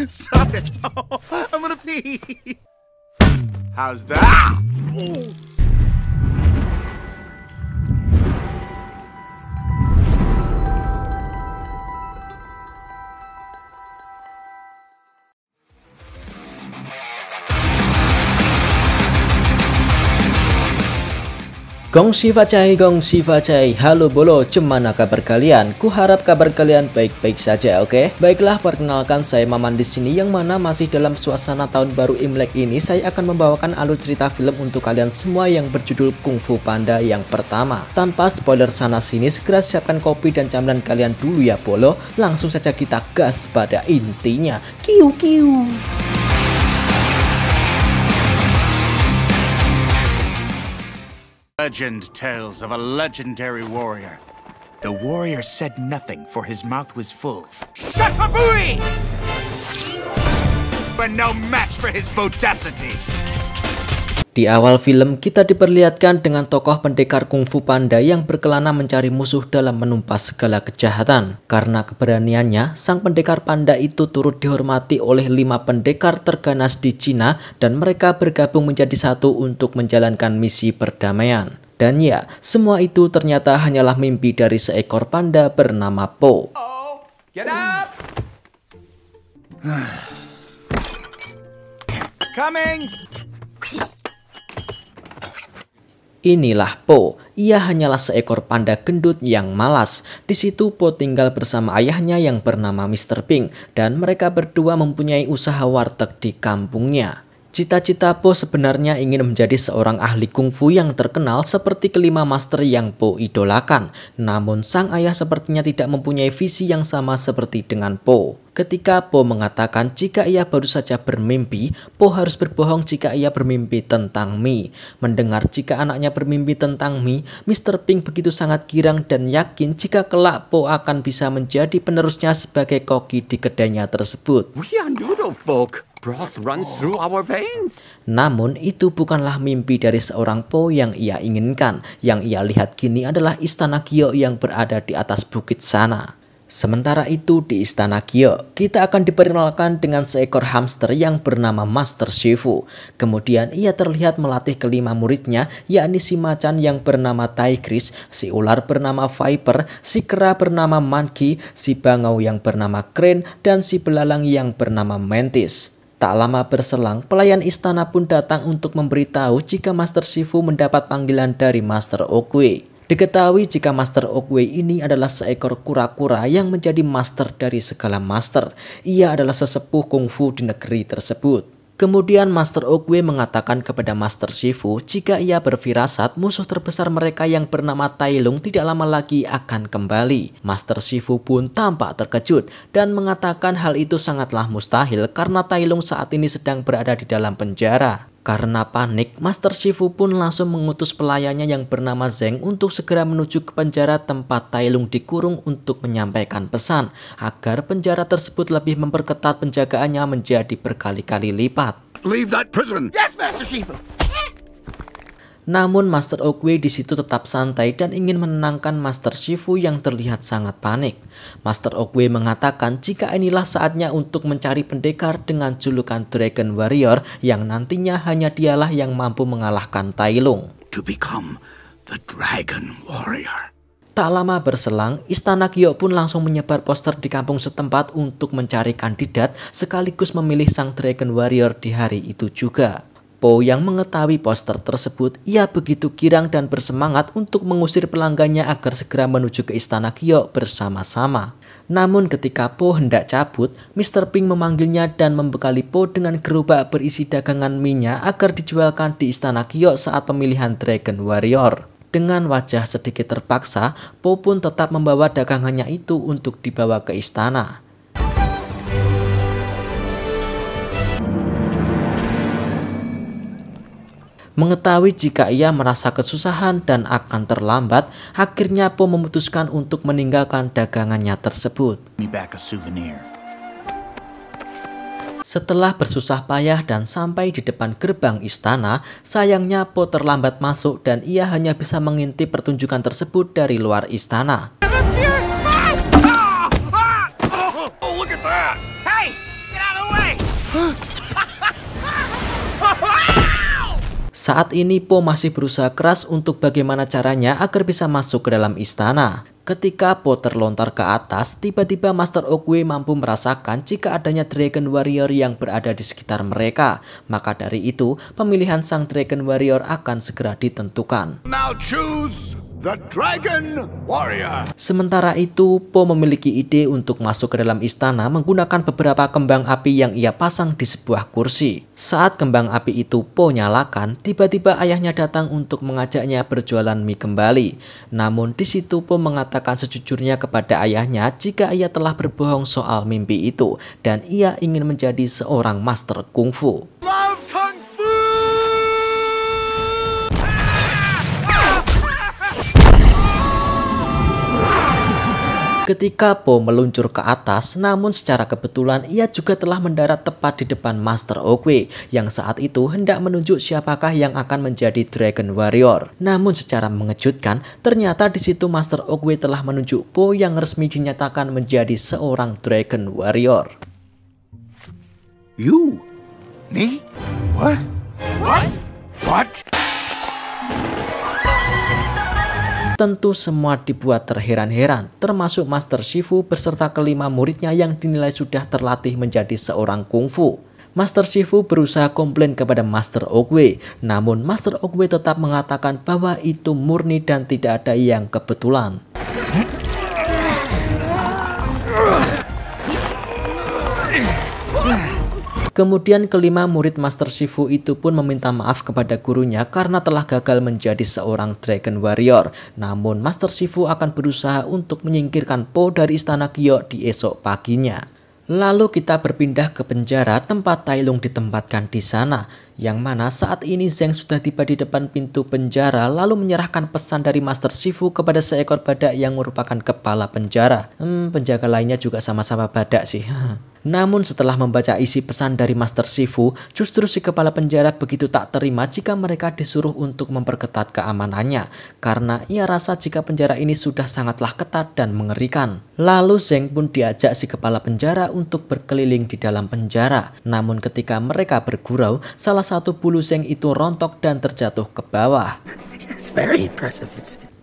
Stop it! Oh, I'm gonna pee. How's that? Gongxi facai, halo bolo, cemana kabar kalian? Kuharap kabar kalian baik-baik saja, oke? Baiklah, perkenalkan saya Maman di sini, yang mana masih dalam suasana tahun baru Imlek ini, saya akan membawakan alur cerita film untuk kalian semua yang berjudul Kung Fu Panda yang pertama. Tanpa spoiler sana sini, segera siapkan kopi dan camilan kalian dulu ya bolo. Langsung saja kita gas pada intinya. Kiu kiu. Legend tells of a legendary warrior. The warrior said nothing, for his mouth was full. Shakabui! But no match for his bodacity. Di awal film, kita diperlihatkan dengan tokoh pendekar kungfu panda yang berkelana mencari musuh dalam menumpas segala kejahatan. Karena keberaniannya, sang pendekar panda itu turut dihormati oleh 5 pendekar terganas di Cina, dan mereka bergabung menjadi satu untuk menjalankan misi perdamaian. Dan ya, semua itu ternyata hanyalah mimpi dari seekor panda bernama Po. Oh, get up! Coming! Inilah Po. Ia hanyalah seekor panda gendut yang malas. Di situ Po tinggal bersama ayahnya yang bernama Mr. Pink, dan mereka berdua mempunyai usaha warteg di kampungnya. Cita-cita Po sebenarnya ingin menjadi seorang ahli kungfu yang terkenal seperti kelima master yang Po idolakan. Namun sang ayah sepertinya tidak mempunyai visi yang sama seperti dengan Po. Ketika Po mengatakan jika ia baru saja bermimpi, Po harus berbohong jika ia bermimpi tentang mie. Mendengar jika anaknya bermimpi tentang mie, Mr. Pink begitu sangat girang dan yakin jika kelak Po akan bisa menjadi penerusnya sebagai koki di kedainya tersebut. We are noodle folk. Broth runs through our veins. Namun itu bukanlah mimpi dari seorang Po yang ia inginkan. Yang ia lihat kini adalah Istana Gyo yang berada di atas bukit sana. Sementara itu di Istana Gyo, kita akan diperkenalkan dengan seekor hamster yang bernama Master Shifu. Kemudian ia terlihat melatih kelima muridnya, yakni si macan yang bernama Tigris, si ular bernama Viper, si kera bernama Monkey, si bangau yang bernama Crane, dan si belalang yang bernama Mantis. Tak lama berselang, pelayan istana pun datang untuk memberitahu jika Master Shifu mendapat panggilan dari Master Oogway. Diketahui jika Master Oogway ini adalah seekor kura-kura yang menjadi master dari segala master. Ia adalah sesepuh kungfu di negeri tersebut. Kemudian Master Oogway mengatakan kepada Master Shifu jika ia berfirasat musuh terbesar mereka yang bernama Tai Lung tidak lama lagi akan kembali. Master Shifu pun tampak terkejut dan mengatakan hal itu sangatlah mustahil karena Tai Lung saat ini sedang berada di dalam penjara. Karena panik, Master Shifu pun langsung mengutus pelayannya yang bernama Zeng untuk segera menuju ke penjara tempat Tai Lung dikurung untuk menyampaikan pesan agar penjara tersebut lebih memperketat penjagaannya menjadi berkali-kali lipat. Leave that prison. Yes, Master Shifu! Namun Master Oogway di situ tetap santai dan ingin menenangkan Master Shifu yang terlihat sangat panik. Master Oogway mengatakan jika inilah saatnya untuk mencari pendekar dengan julukan Dragon Warrior yang nantinya hanya dialah yang mampu mengalahkan Tai Lung. To become the Dragon Warrior. Tak lama berselang, Istana Gyo pun langsung menyebar poster di kampung setempat untuk mencari kandidat sekaligus memilih sang Dragon Warrior di hari itu juga. Po yang mengetahui poster tersebut, ia begitu girang dan bersemangat untuk mengusir pelanggannya agar segera menuju ke Istana Gyo bersama-sama. Namun ketika Po hendak cabut, Mr. Pink memanggilnya dan membekali Po dengan gerobak berisi dagangan mie-nya agar dijualkan di Istana Gyo saat pemilihan Dragon Warrior. Dengan wajah sedikit terpaksa, Po pun tetap membawa dagangannya itu untuk dibawa ke istana. Mengetahui jika ia merasa kesusahan dan akan terlambat, akhirnya Po memutuskan untuk meninggalkan dagangannya tersebut. Me back a souvenir. Setelah bersusah payah dan sampai di depan gerbang istana, sayangnya Po terlambat masuk dan ia hanya bisa mengintip pertunjukan tersebut dari luar istana. Oh, look at that! Hey! Get out of the way! Saat ini Po masih berusaha keras untuk bagaimana caranya agar bisa masuk ke dalam istana. Ketika Po terlontar ke atas, tiba-tiba Master Oogway mampu merasakan jika adanya Dragon Warrior yang berada di sekitar mereka. Maka dari itu, pemilihan sang Dragon Warrior akan segera ditentukan. Now choose the Dragon Warrior. Sementara itu, Po memiliki ide untuk masuk ke dalam istana menggunakan beberapa kembang api yang ia pasang di sebuah kursi. Saat kembang api itu Po nyalakan, tiba-tiba ayahnya datang untuk mengajaknya berjualan mie kembali. Namun di situ Po mengatakan sejujurnya kepada ayahnya jika ia telah berbohong soal mimpi itu dan ia ingin menjadi seorang master kungfu. Love Kung Fu! Ketika Po meluncur ke atas, namun secara kebetulan ia juga telah mendarat tepat di depan Master Oogway yang saat itu hendak menunjuk siapakah yang akan menjadi Dragon Warrior. Namun secara mengejutkan, ternyata di situ Master Oogway telah menunjuk Po yang resmi dinyatakan menjadi seorang Dragon Warrior. You? Me? What? What? What? Tentu semua dibuat terheran-heran, termasuk Master Shifu beserta kelima muridnya yang dinilai sudah terlatih menjadi seorang kungfu. Master Shifu berusaha komplain kepada Master Oogway, namun Master Oogway tetap mengatakan bahwa itu murni dan tidak ada yang kebetulan. Kemudian kelima murid Master Shifu itu pun meminta maaf kepada gurunya karena telah gagal menjadi seorang Dragon Warrior. Namun Master Shifu akan berusaha untuk menyingkirkan Po dari istana Giok di esok paginya. Lalu kita berpindah ke penjara tempat Tai Lung ditempatkan di sana. Yang mana saat ini Zheng sudah tiba di depan pintu penjara lalu menyerahkan pesan dari Master Shifu kepada seekor badak yang merupakan kepala penjara. Penjaga lainnya juga sama-sama badak sih. Namun setelah membaca isi pesan dari Master Shifu, justru si kepala penjara begitu tak terima jika mereka disuruh untuk memperketat keamanannya. Karena ia rasa jika penjara ini sudah sangatlah ketat dan mengerikan. Lalu Zheng pun diajak si kepala penjara untuk berkeliling di dalam penjara. Namun ketika mereka bergurau, salah satu bulu Zheng itu rontok dan terjatuh ke bawah. It's very impressive.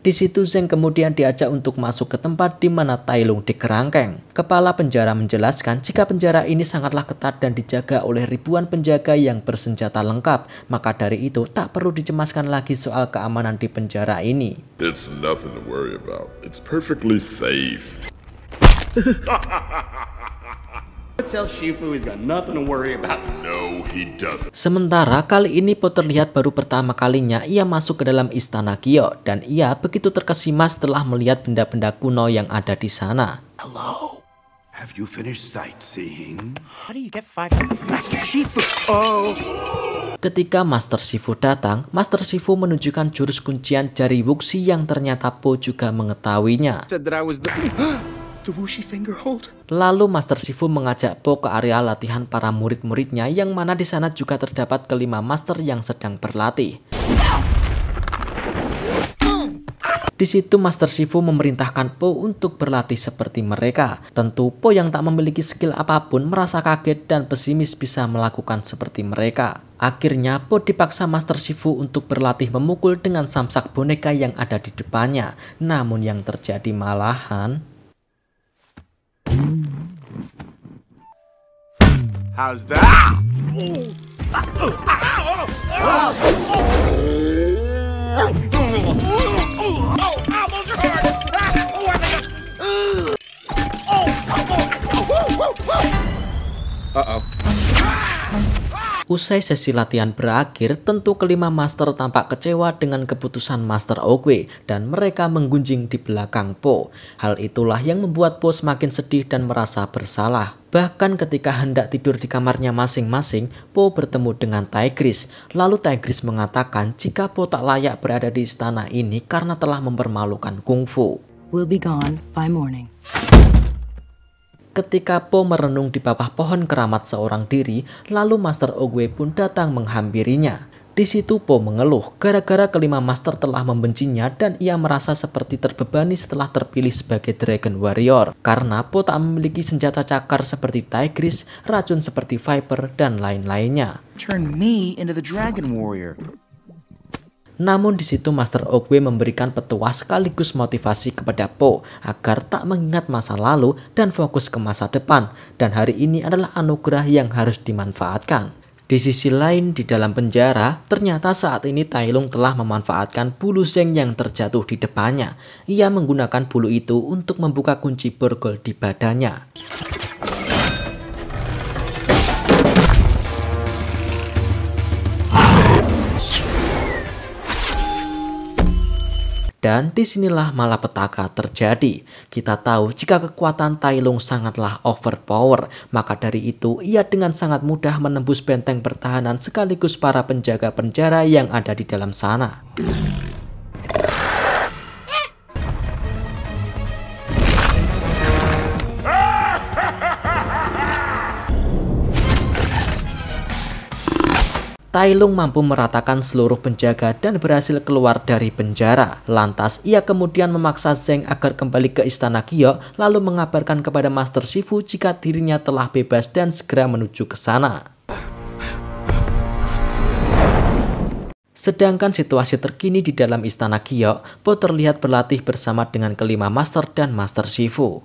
Di situ Zheng kemudian diajak untuk masuk ke tempat di mana Tai Lung dikerangkeng. Kepala penjara menjelaskan jika penjara ini sangatlah ketat dan dijaga oleh ribuan penjaga yang bersenjata lengkap. Maka dari itu tak perlu dicemaskan lagi soal keamanan di penjara ini. It's nothing to worry about. It's perfectly safe. Tell Shifu he's got nothing to worry about. No, he doesn't. Sementara kali ini Po terlihat baru pertama kalinya ia masuk ke dalam istana Giok dan ia begitu terkesima setelah melihat benda-benda kuno yang ada di sana. Hello. Have you finished sightseeing? How do you get 500? Master Shifu. Oh. Ketika Master Shifu datang, Master Shifu menunjukkan jurus kuncian jari Wuxi yang ternyata Po juga mengetahuinya. Said that I was the Wuxi finger hold. Lalu Master Shifu mengajak Po ke area latihan para murid-muridnya yang mana di sana juga terdapat kelima master yang sedang berlatih. Di situ Master Shifu memerintahkan Po untuk berlatih seperti mereka. Tentu Po yang tak memiliki skill apapun merasa kaget dan pesimis bisa melakukan seperti mereka. Akhirnya Po dipaksa Master Shifu untuk berlatih memukul dengan samsak boneka yang ada di depannya. Namun yang terjadi malahan... How's that? Usai sesi latihan berakhir, tentu kelima master tampak kecewa dengan keputusan Master Oogway dan mereka menggunjing di belakang Po. Hal itulah yang membuat Po semakin sedih dan merasa bersalah. Bahkan ketika hendak tidur di kamarnya masing-masing, Po bertemu dengan Tigris. Lalu Tigris mengatakan jika Po tak layak berada di istana ini karena telah mempermalukan kungfu. We'll be gone by morning. Ketika Po merenung di bawah pohon keramat seorang diri, lalu Master Oogway pun datang menghampirinya. Di situ Po mengeluh gara-gara kelima master telah membencinya dan ia merasa seperti terbebani setelah terpilih sebagai Dragon Warrior. Karena Po tak memiliki senjata cakar seperti Tigris, racun seperti Viper, dan lain-lainnya. Turn me into the Dragon Warrior. Namun di situ Master Oogway memberikan petua sekaligus motivasi kepada Po agar tak mengingat masa lalu dan fokus ke masa depan, dan hari ini adalah anugerah yang harus dimanfaatkan. Di sisi lain, di dalam penjara, ternyata saat ini Tai Lung telah memanfaatkan bulu Zheng yang terjatuh di depannya. Ia menggunakan bulu itu untuk membuka kunci borgol di badannya. Dan disinilah malapetaka terjadi. Kita tahu jika kekuatan Tai Lung sangatlah overpower, maka dari itu ia dengan sangat mudah menembus benteng pertahanan sekaligus para penjaga penjara yang ada di dalam sana. Tai Lung mampu meratakan seluruh penjaga dan berhasil keluar dari penjara. Lantas ia kemudian memaksa Zheng agar kembali ke istana Giok, lalu mengabarkan kepada Master Shifu jika dirinya telah bebas dan segera menuju ke sana. Sedangkan situasi terkini di dalam istana Giok, Po terlihat berlatih bersama dengan kelima Master dan Master Shifu.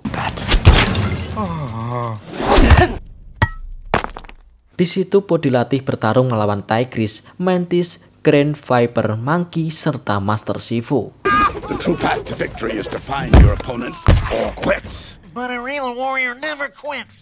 Di situ Po dilatih bertarung melawan Tigris, Mantis, Grand Viper, Monkey, serta Master Shifu. The true path to victory is to find your opponents or quits. But a real warrior never quits.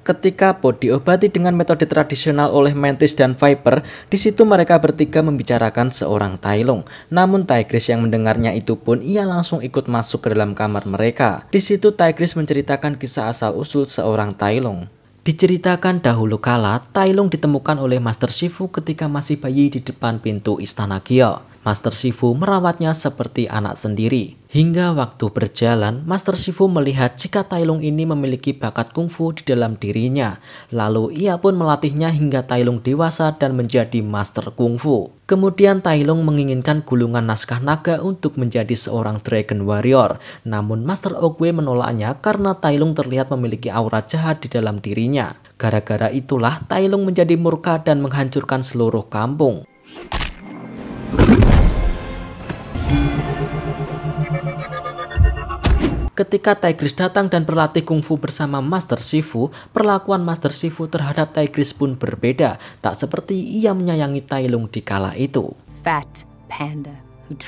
Ketika Po diobati dengan metode tradisional oleh Mantis dan Viper, di situ mereka bertiga membicarakan seorang Tai Lung. Namun Tigris yang mendengarnya itu pun ia langsung ikut masuk ke dalam kamar mereka. Di situ Tigris menceritakan kisah asal-usul seorang Tai Lung. Diceritakan dahulu kala, Tai Lung ditemukan oleh Master Shifu ketika masih bayi di depan pintu istana Giok. Master Shifu merawatnya seperti anak sendiri. Hingga waktu berjalan, Master Shifu melihat jika Tai Lung ini memiliki bakat kungfu di dalam dirinya. Lalu ia pun melatihnya hingga Tai Lung dewasa dan menjadi Master Kungfu. Kemudian Tai Lung menginginkan gulungan naskah naga untuk menjadi seorang Dragon Warrior. Namun Master Oogway menolaknya karena Tai Lung terlihat memiliki aura jahat di dalam dirinya. Gara-gara itulah Tai Lung menjadi murka dan menghancurkan seluruh kampung. Ketika Tigris datang dan berlatih kungfu bersama Master Shifu, perlakuan Master Shifu terhadap Tigris pun berbeda, tak seperti ia menyayangi Tai Lung di kala itu. Fat panda who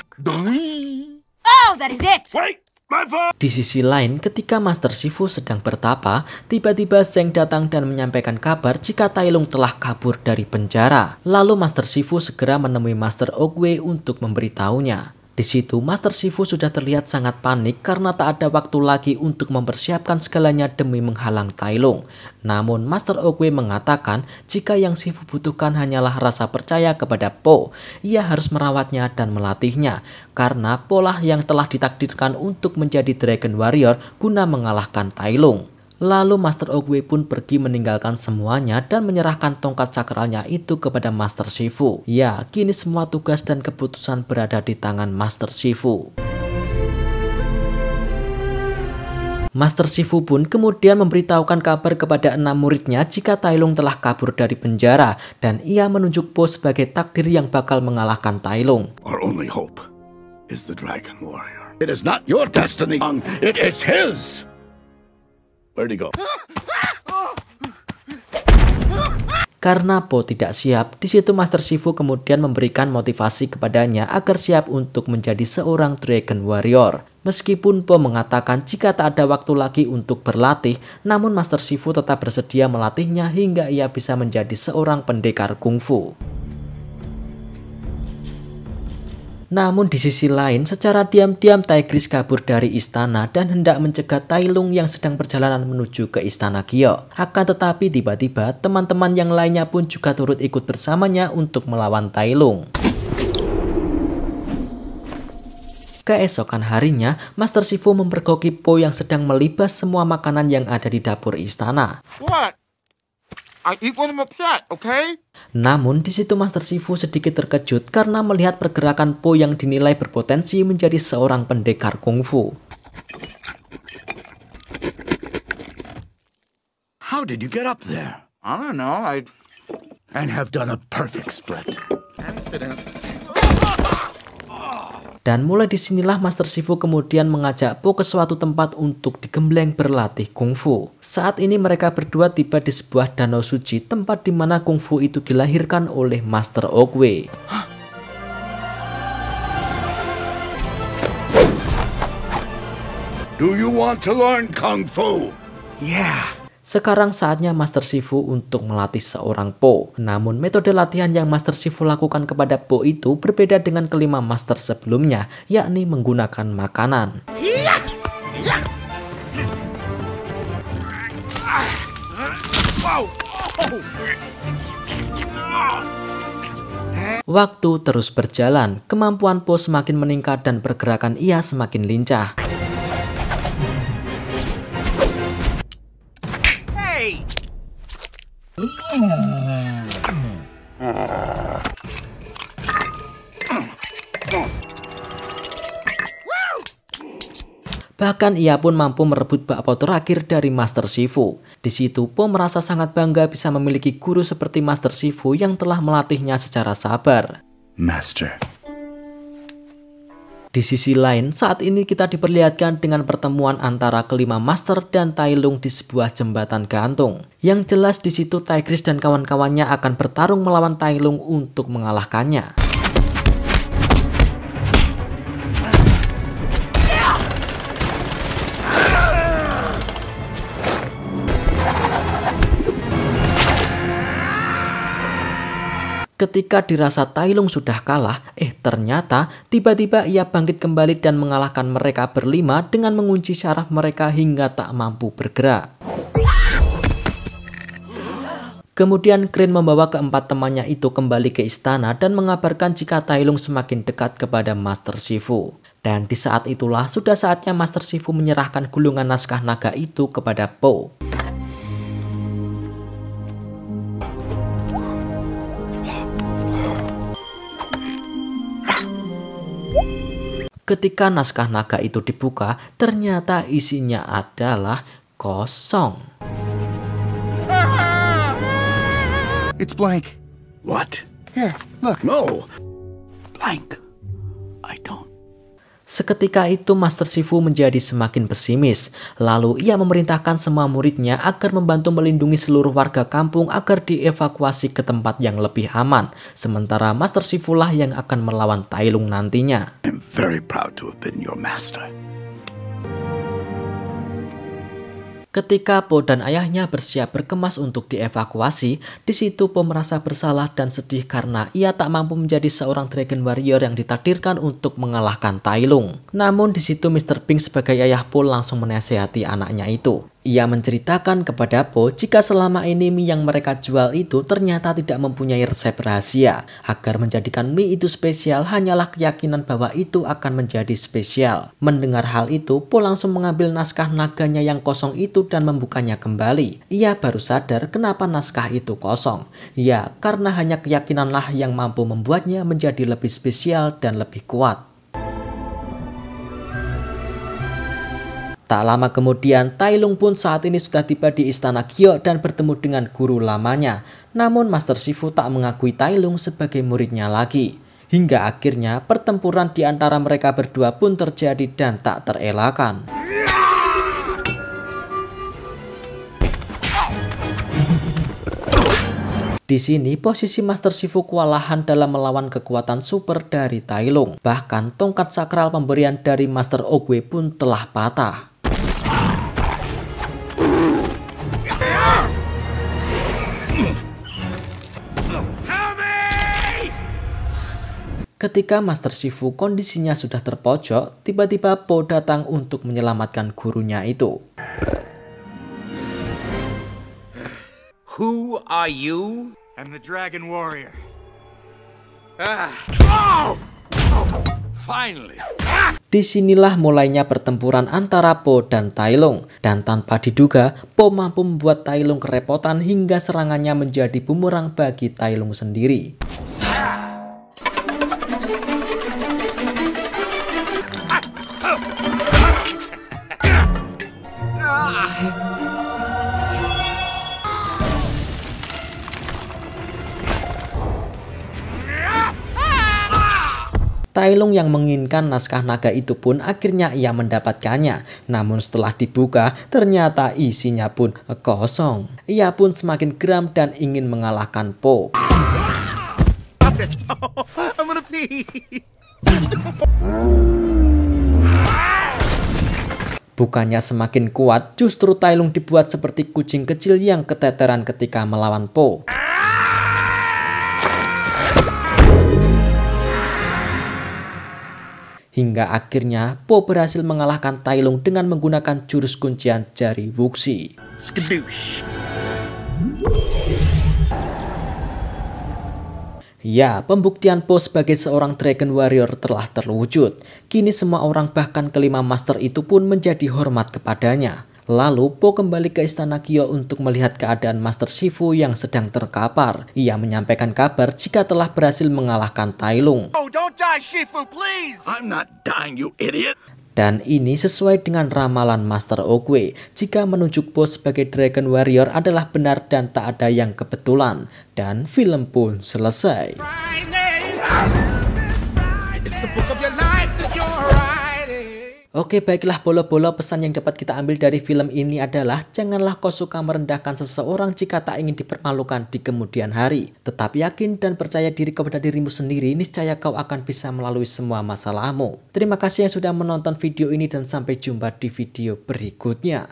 Oh, that is it! Wait! My fault! Di sisi lain, ketika Master Shifu sedang bertapa, tiba-tiba Zheng datang dan menyampaikan kabar jika Tai Lung telah kabur dari penjara. Lalu Master Shifu segera menemui Master Oogway untuk memberitahunya. Di situ Master Shifu sudah terlihat sangat panik karena tak ada waktu lagi untuk mempersiapkan segalanya demi menghalang Tai Lung. Namun Master Oogway mengatakan jika yang Shifu butuhkan hanyalah rasa percaya kepada Po. Ia harus merawatnya dan melatihnya karena Po lah yang telah ditakdirkan untuk menjadi Dragon Warrior guna mengalahkan Tai Lung. Lalu Master Oogway pun pergi meninggalkan semuanya dan menyerahkan tongkat sakralnya itu kepada Master Shifu. Ya, kini semua tugas dan keputusan berada di tangan Master Shifu. Master Shifu pun kemudian memberitahukan kabar kepada 6 muridnya jika Tai Lung telah kabur dari penjara dan ia menunjuk Po sebagai takdir yang bakal mengalahkan Tai Lung. Our only hope is the Dragon Warrior. It is not your destiny, it is his! Where'd he go? Karena Po tidak siap, di situ Master Shifu kemudian memberikan motivasi kepadanya agar siap untuk menjadi seorang Dragon Warrior. Meskipun Po mengatakan jika tak ada waktu lagi untuk berlatih, namun Master Shifu tetap bersedia melatihnya hingga ia bisa menjadi seorang pendekar kungfu. Namun di sisi lain, secara diam-diam Tigris kabur dari istana dan hendak mencegat Tai Lung yang sedang perjalanan menuju ke istana Giok. Akan tetapi tiba-tiba teman-teman yang lainnya pun juga turut ikut bersamanya untuk melawan Tai Lung. Keesokan harinya, Master Shifu mempergoki Po yang sedang melibas semua makanan yang ada di dapur istana. What? I eat when I'm upset, okay? Namun di situ Master Shifu sedikit terkejut karena melihat pergerakan Po yang dinilai berpotensi menjadi seorang pendekar kungfu. How did you get up there? I don't know, And have done a perfect split. accident. Dan mulai disinilah Master Shifu kemudian mengajak Po ke suatu tempat untuk digembleng berlatih kungfu. Saat ini mereka berdua tiba di sebuah danau suci, tempat di mana kungfu itu dilahirkan oleh Master Oogway. Do you want to learn Kung Fu? Yeah. Sekarang saatnya Master Shifu untuk melatih seorang Po. Namun metode latihan yang Master Shifu lakukan kepada Po itu berbeda dengan kelima master sebelumnya, yakni menggunakan makanan. Waktu terus berjalan, kemampuan Po semakin meningkat dan pergerakan ia semakin lincah. Bahkan ia pun mampu merebut bakpao terakhir dari Master Shifu. Di situ Po merasa sangat bangga bisa memiliki guru seperti Master Shifu yang telah melatihnya secara sabar. Master. Di sisi lain, saat ini kita diperlihatkan dengan pertemuan antara kelima master dan Tai Lung di sebuah jembatan gantung. Yang jelas di situ Tigris dan kawan-kawannya akan bertarung melawan Tai Lung untuk mengalahkannya. Ketika dirasa Tai Lung sudah kalah, ternyata tiba-tiba ia bangkit kembali dan mengalahkan mereka berlima dengan mengunci syaraf mereka hingga tak mampu bergerak. Kemudian Crane membawa keempat temannya itu kembali ke istana dan mengabarkan jika Tai Lung semakin dekat kepada Master Shifu. Dan di saat itulah sudah saatnya Master Shifu menyerahkan gulungan naskah naga itu kepada Po. Ketika naskah naga itu dibuka, ternyata isinya adalah kosong. It's blank. What? Here, look. No. Blank. I don't. Seketika itu Master Shifu menjadi semakin pesimis. Lalu ia memerintahkan semua muridnya agar membantu melindungi seluruh warga kampung agar dievakuasi ke tempat yang lebih aman. Sementara Master Shifu lah yang akan melawan Tai Lung nantinya. I'm very proud to have been your master. Ketika Po dan ayahnya bersiap berkemas untuk dievakuasi, di situ Po merasa bersalah dan sedih karena ia tak mampu menjadi seorang Dragon Warrior yang ditakdirkan untuk mengalahkan Tai Lung. Namun di situ Mr. Pink sebagai ayah Po langsung menasihati anaknya itu. Ia menceritakan kepada Po jika selama ini mie yang mereka jual itu ternyata tidak mempunyai resep rahasia. Agar menjadikan mie itu spesial hanyalah keyakinan bahwa itu akan menjadi spesial. Mendengar hal itu, Po langsung mengambil naskah naganya yang kosong itu dan membukanya kembali. Ia baru sadar kenapa naskah itu kosong. Ya, karena hanya keyakinanlah yang mampu membuatnya menjadi lebih spesial dan lebih kuat. Tak lama kemudian, Tai Lung pun saat ini sudah tiba di istana Giok dan bertemu dengan guru lamanya. Namun Master Shifu tak mengakui Tai Lung sebagai muridnya lagi. Hingga akhirnya pertempuran di antara mereka berdua pun terjadi dan tak terelakkan. Di sini posisi Master Shifu kewalahan dalam melawan kekuatan super dari Tai Lung. Bahkan tongkat sakral pemberian dari Master Oogway pun telah patah. Ketika Master Shifu kondisinya sudah terpojok, tiba-tiba Po datang untuk menyelamatkan gurunya itu. Who are you? I'm the Dragon Warrior. Finally. Disinilah mulainya pertempuran antara Po dan Tai Lung. Dan tanpa diduga, Po mampu membuat Tai Lung kerepotan hingga serangannya menjadi bumerang bagi Tai Lung sendiri. Tai Lung yang menginginkan naskah naga itu pun akhirnya ia mendapatkannya. Namun setelah dibuka, ternyata isinya pun kosong. Ia pun semakin geram dan ingin mengalahkan Po. I'm gonna pee. Bukannya semakin kuat, justru Tai Lung dibuat seperti kucing kecil yang keteteran ketika melawan Po. Hingga akhirnya Po berhasil mengalahkan Tai Lung dengan menggunakan jurus kuncian jari Wuxi. Skadoosh. Ya, pembuktian Po sebagai seorang Dragon Warrior telah terwujud. Kini semua orang bahkan kelima master itu pun menjadi hormat kepadanya. Lalu Po kembali ke istana Kyo untuk melihat keadaan Master Shifu yang sedang terkapar. Ia menyampaikan kabar jika telah berhasil mengalahkan Tai Lung. Oh, don't die, Shifu, please! I'm not dying, you idiot. Dan ini sesuai dengan ramalan Master Oogway. Jika menunjuk Po sebagai Dragon Warrior adalah benar dan tak ada yang kebetulan. Dan film pun selesai. Oke, baiklah bolo-bolo, pesan yang dapat kita ambil dari film ini adalah janganlah kau suka merendahkan seseorang jika tak ingin dipermalukan di kemudian hari. Tetap yakin dan percaya diri kepada dirimu sendiri, niscaya kau akan bisa melalui semua masalahmu. Terima kasih yang sudah menonton video ini dan sampai jumpa di video berikutnya.